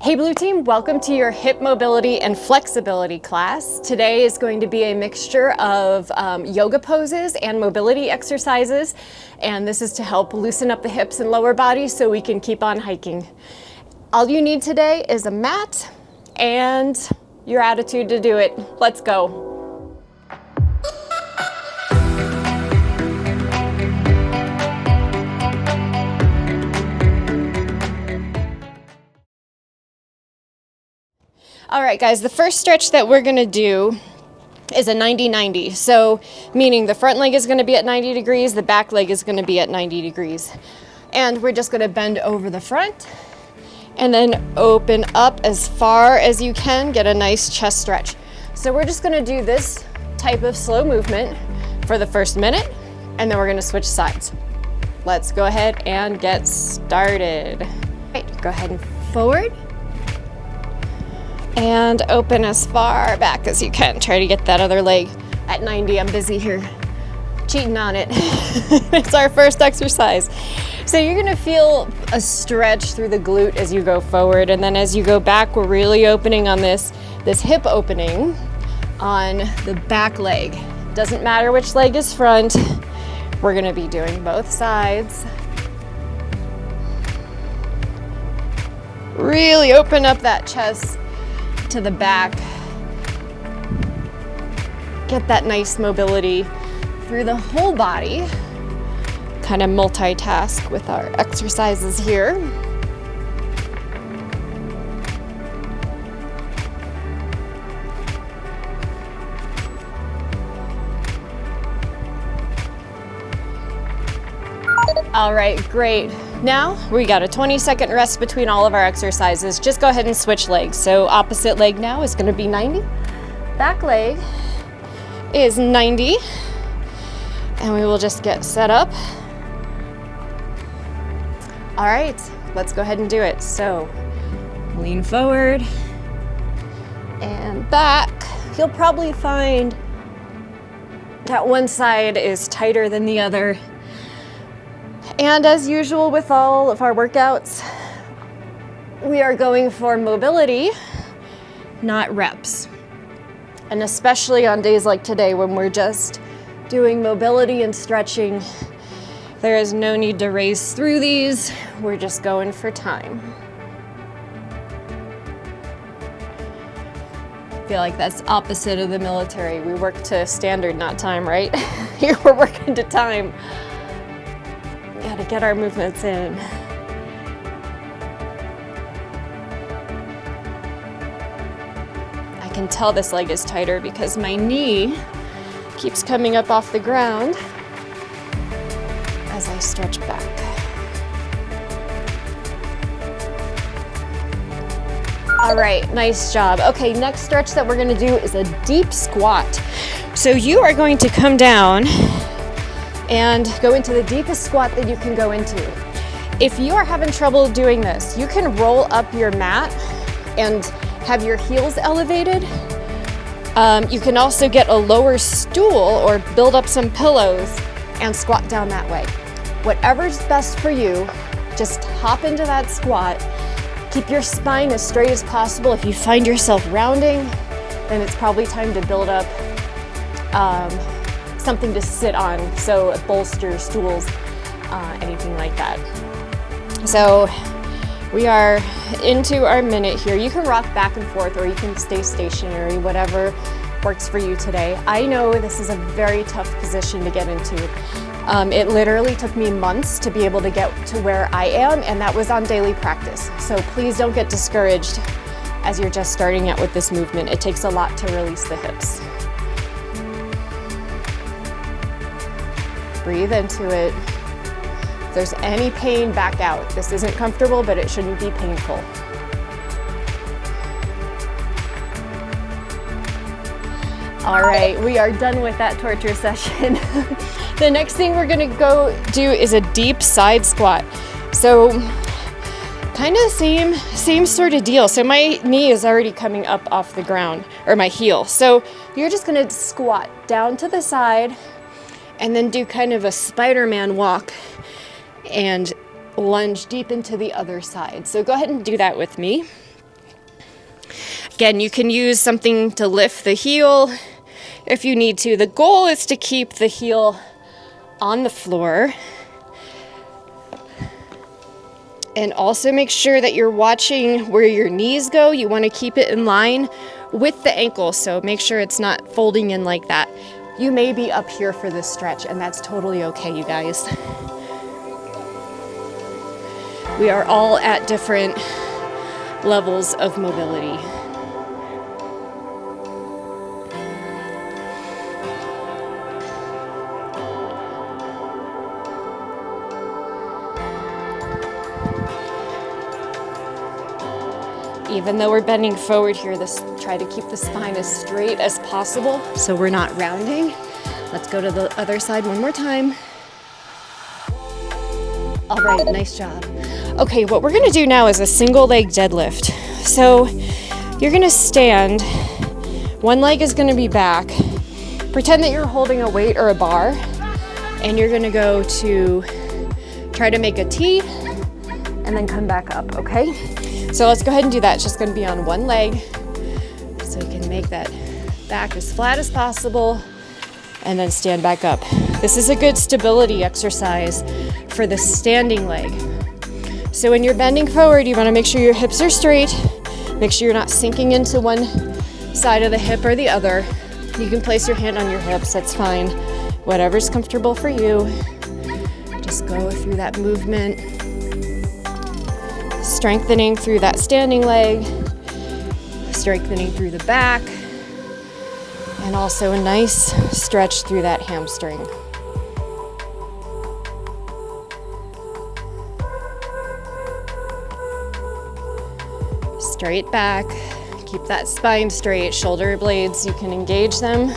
Hey Blue Team, welcome to your hip mobility and flexibility class. Today is going to be a mixture of yoga poses and mobility exercises, and this is to help loosen up the hips and lower body so we can keep on hiking. All you need today is a mat and your attitude to do it. Let's go. All right, guys, the first stretch that we're gonna do is a 90-90. So meaning the front leg is gonna be at 90 degrees, the back leg is gonna be at 90 degrees. And we're just gonna bend over the front and then open up as far as you can, get a nice chest stretch. So we're just gonna do this type of slow movement for the first minute, and then we're gonna switch sides. Let's go ahead and get started. All right, go ahead and forward. And open as far back as you can. Try to get that other leg at 90. I'm busy here cheating on it. It's our first exercise. So you're gonna feel a stretch through the glute as you go forward, and then as you go back, we're really opening on this hip opening on the back leg. Doesn't matter which leg is front, we're gonna be doing both sides. Really open up that chest to the back. Get that nice mobility through the whole body. Kind of multitask with our exercises here. All right, great. Now we got a 20-second rest between all of our exercises. Just go ahead and switch legs. So opposite leg now is gonna be 90. Back leg is 90. And we will just get set up. All right, let's go ahead and do it. So lean forward and back. You'll probably find that one side is tighter than the other. And as usual with all of our workouts, we are going for mobility, not reps. And especially on days like today when we're just doing mobility and stretching, there is no need to race through these. We're just going for time. I feel like that's opposite of the military. We work to standard, not time, right? Here we're working to time. Gotta get our movements in. I can tell this leg is tighter because my knee keeps coming up off the ground as I stretch back. All right, nice job. Okay, next stretch that we're gonna do is a deep squat. So you are going to come down and go into the deepest squat that you can go into. If you are having trouble doing this, you can roll up your mat and have your heels elevated. You can also get a lower stool or build up some pillows and squat down that way. Whatever's best for you, just hop into that squat. Keep your spine as straight as possible. If you find yourself rounding, then it's probably time to build up something to sit on, so bolsters, stools, anything like that. So we are into our minute here. You can rock back and forth or you can stay stationary, whatever works for you today. I know this is a very tough position to get into. It literally took me months to be able to get to where I am, and that was on daily practice. So please don't get discouraged as you're just starting out with this movement. It takes a lot to release the hips. Breathe into it. If there's any pain, back out. This isn't comfortable, but it shouldn't be painful. All right, we are done with that torture session. The next thing we're gonna go do is a deep side squat. So kind of same sort of deal. So my knee is already coming up off the ground, or my heel. So you're just gonna squat down to the side and then do kind of a Spider-Man walk and lunge deep into the other side. So go ahead and do that with me. Again, you can use something to lift the heel if you need to. The goal is to keep the heel on the floor. And also make sure that you're watching where your knees go. You want to keep it in line with the ankle, so make sure it's not folding in like that. You may be up here for this stretch, and that's totally okay, you guys. We are all at different levels of mobility. Even though we're bending forward here, try to keep the spine as straight as possible so we're not rounding. Let's go to the other side one more time. All right, nice job. Okay, what we're gonna do now is a single leg deadlift. So you're gonna stand, one leg is gonna be back. Pretend that you're holding a weight or a bar, and you're gonna go to try to make a T and then come back up, okay? So let's go ahead and do that. It's just gonna be on one leg. So you can make that back as flat as possible and then stand back up. This is a good stability exercise for the standing leg. So when you're bending forward, you wanna make sure your hips are straight. Make sure you're not sinking into one side of the hip or the other. You can place your hand on your hips, that's fine. Whatever's comfortable for you. Just go through that movement. Strengthening through that standing leg, strengthening through the back, and also a nice stretch through that hamstring. Straight back, keep that spine straight, shoulder blades, you can engage them,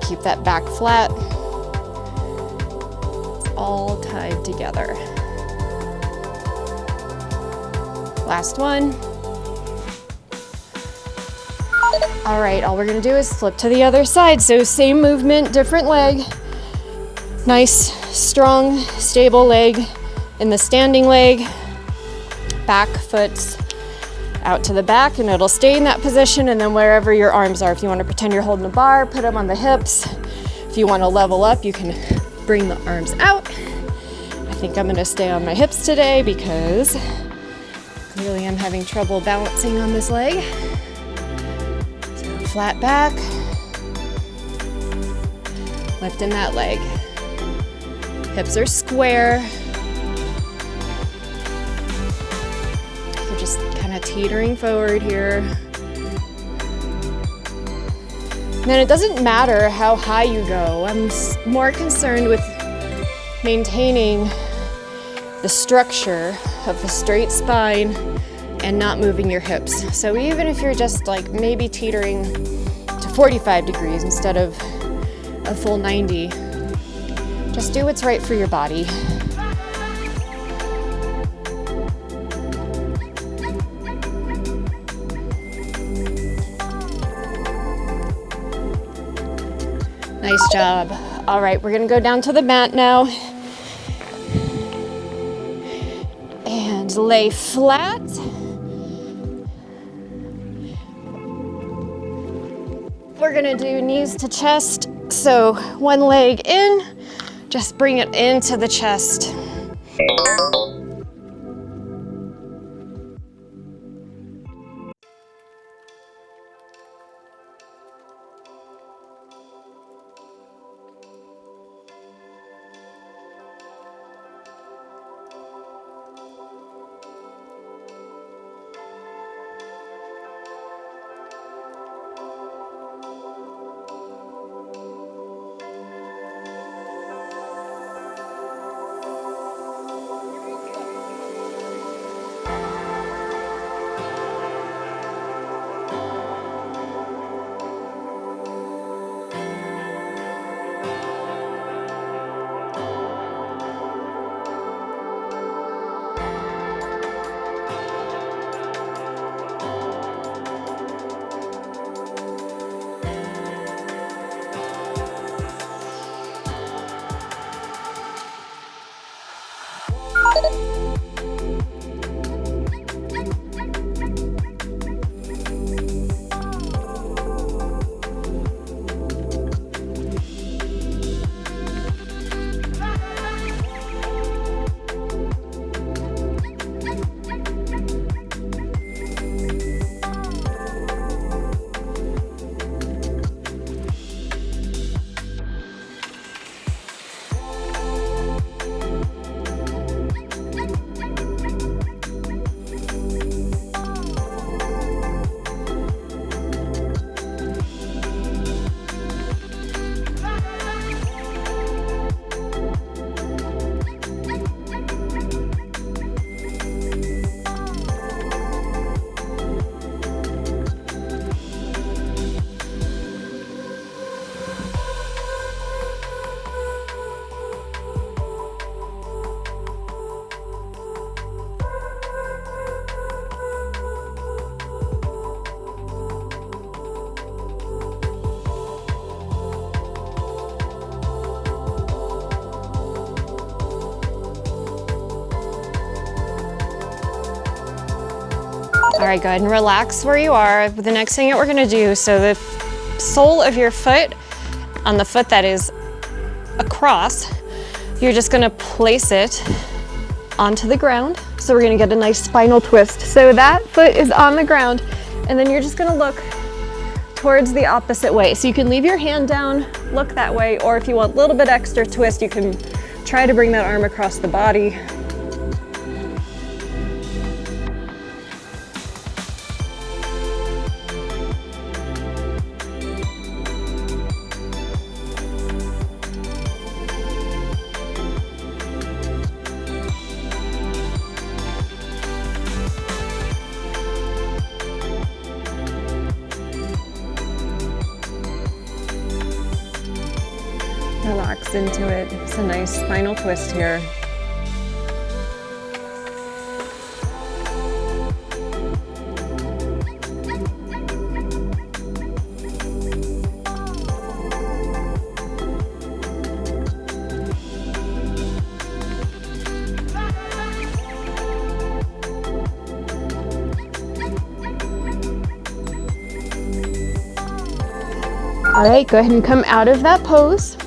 keep that back flat. It's all tied together. Last one. All right, all we're gonna do is flip to the other side. So same movement, different leg. Nice, strong, stable leg in the standing leg. Back foot's out to the back and it'll stay in that position, and then wherever your arms are. If you wanna pretend you're holding a bar, put them on the hips. If you wanna level up, you can bring the arms out. I think I'm gonna stay on my hips today because clearly I'm having trouble balancing on this leg. So flat back, lifting that leg. Hips are square. We're just kind of teetering forward here. And then it doesn't matter how high you go. I'm more concerned with maintaining the structure of the straight spine and not moving your hips. So even if you're just like maybe teetering to 45 degrees instead of a full 90, just do what's right for your body. Nice job. All right, we're gonna go down to the mat now. And lay flat. We're gonna do knees to chest. So one leg in, just bring it into the chest. All right, go ahead and relax where you are. The next thing that we're gonna do, so the sole of your foot on the foot that is across, you're just gonna place it onto the ground. So we're gonna get a nice spinal twist. So that foot is on the ground, and then you're just gonna look towards the opposite way. So you can leave your hand down, look that way, or if you want a little bit extra twist, you can try to bring that arm across the body. Relax into it. It's a nice spinal twist here. All right, go ahead and come out of that pose.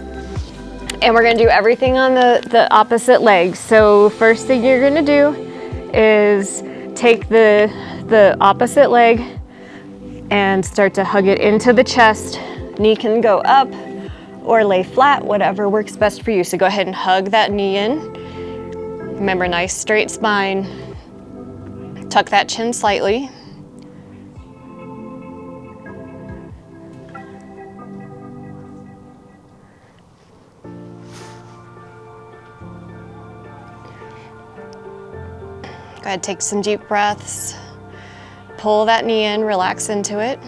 And we're gonna do everything on the opposite leg. So first thing you're gonna do is take the opposite leg and start to hug it into the chest. Knee can go up or lay flat, whatever works best for you. So go ahead and hug that knee in. Remember, nice straight spine. Tuck that chin slightly. Go ahead, take some deep breaths. Pull that knee in, relax into it.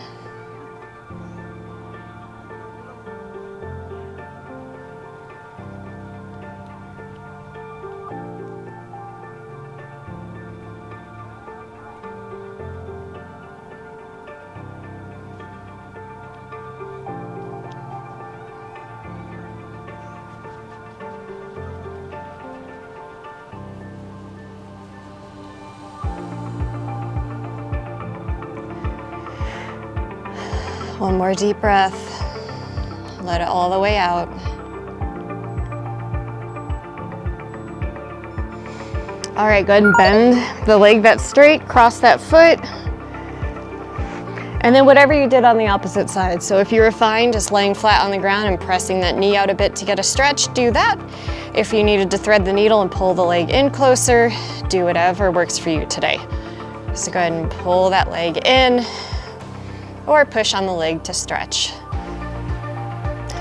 One more deep breath. Let it all the way out. All right, go ahead and bend the leg that's straight, cross that foot. And then whatever you did on the opposite side. So if you were fine just laying flat on the ground and pressing that knee out a bit to get a stretch, do that. If you needed to thread the needle and pull the leg in closer, do whatever works for you today. So go ahead and pull that leg in, or push on the leg to stretch.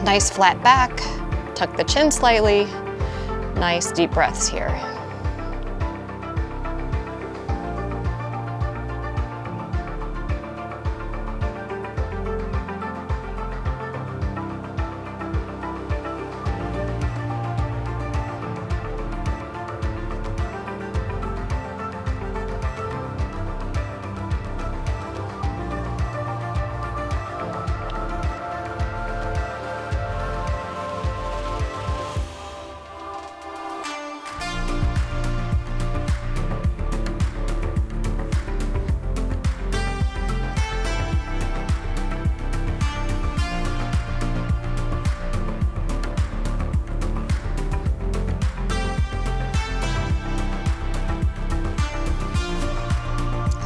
Nice flat back, tuck the chin slightly, nice deep breaths here.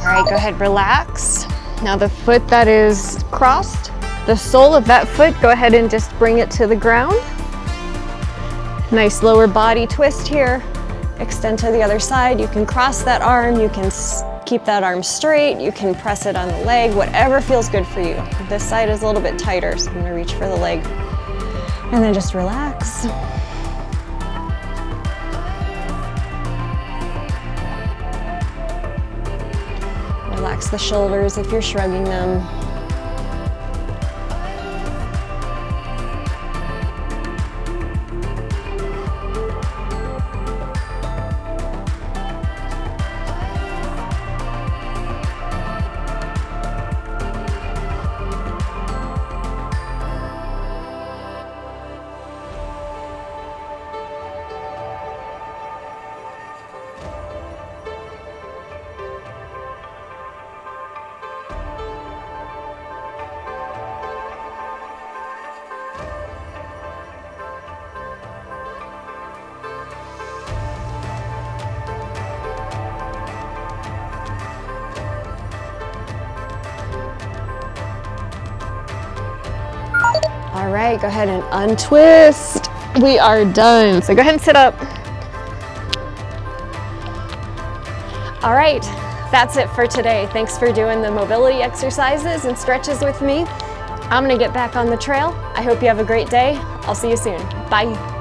All right, go ahead, relax. Now the foot that is crossed, the sole of that foot, go ahead and just bring it to the ground. Nice lower body twist here. Extend to the other side. You can cross that arm, you can keep that arm straight, you can press it on the leg, whatever feels good for you. This side is a little bit tighter, so I'm gonna reach for the leg. And then just relax. Relax the shoulders if you're shrugging them. All right, go ahead and untwist. We are done. So go ahead and sit up. All right, that's it for today. Thanks for doing the mobility exercises and stretches with me. I'm gonna get back on the trail. I hope you have a great day. I'll see you soon. Bye.